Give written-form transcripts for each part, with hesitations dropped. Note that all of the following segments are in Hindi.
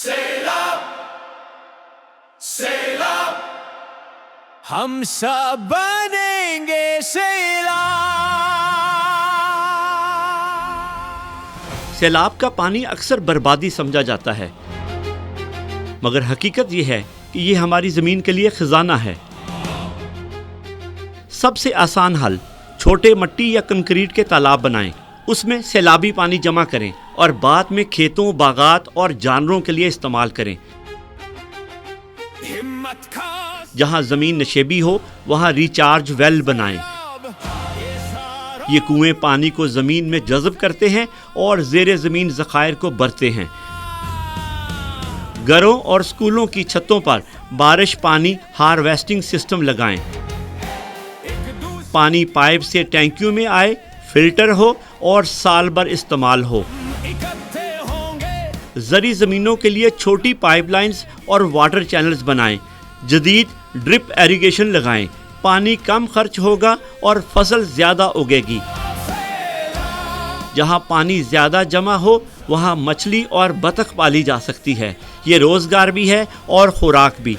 सैलाब सैलाब हम सब बनेंगे सैलाब। सैलाब का पानी अक्सर बर्बादी समझा जाता है, मगर हकीकत यह है कि यह हमारी ज़मीन के लिए खजाना है। सबसे आसान हल, छोटे मिट्टी या कंक्रीट के तालाब बनाएं, उसमें सैलाबी पानी जमा करें और बाद में खेतों, बागात और जानवरों के लिए इस्तेमाल करें। जहां ज़मीन नशेबी हो वहां रिचार्ज वेल बनाएं। ये कुएं पानी को ज़मीन में जज़ब करते हैं और ज़ेरे ज़मीन ज़खायर को भरते हैं। घरों और स्कूलों की छतों पर बारिश पानी हार्वेस्टिंग सिस्टम लगाएं। पानी पाइप से टैंकियों में आए, फिल्टर हो और साल भर इस्तेमाल हो। ज़री ज़मीनों के लिए छोटी पाइपलाइंस और वाटर चैनल्स बनाएं। जदीद ड्रिप इरिगेशन लगाएं। पानी कम खर्च होगा और फसल ज़्यादा उगेगी। जहां पानी ज़्यादा जमा हो वहां मछली और बतख पाली जा सकती है। ये रोज़गार भी है और खुराक भी।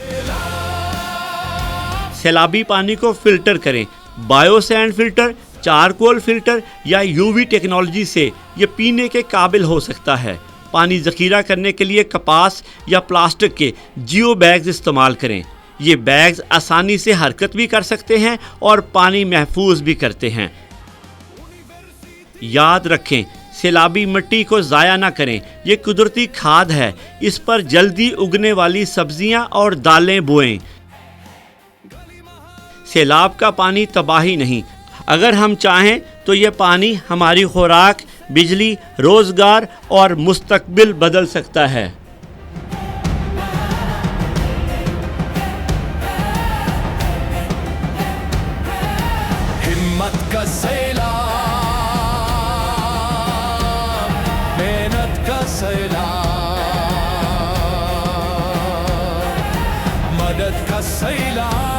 सैलाबी पानी को फिल्टर करें। बायोसैंड फिल्टर, चारकोल फिल्टर या यूवी टेक्नोलॉजी से ये पीने के काबिल हो सकता है। पानी ज़ख़ीरा करने के लिए कपास या प्लास्टिक के जियो बैग्स इस्तेमाल करें। ये बैग्स आसानी से हरकत भी कर सकते हैं और पानी महफूज भी करते हैं। याद रखें, सैलाबी मिट्टी को ज़ाया ना करें। ये कुदरती खाद है। इस पर जल्दी उगने वाली सब्जियां और दालें बोएं। सैलाब का पानी तबाही नहीं, अगर हम चाहें तो यह पानी हमारी खुराक, बिजली, रोजगार और मुस्तकबिल बदल सकता है। हिम्मत का सैलाब, मेहनत का सैलाब, मदद का सैलाब।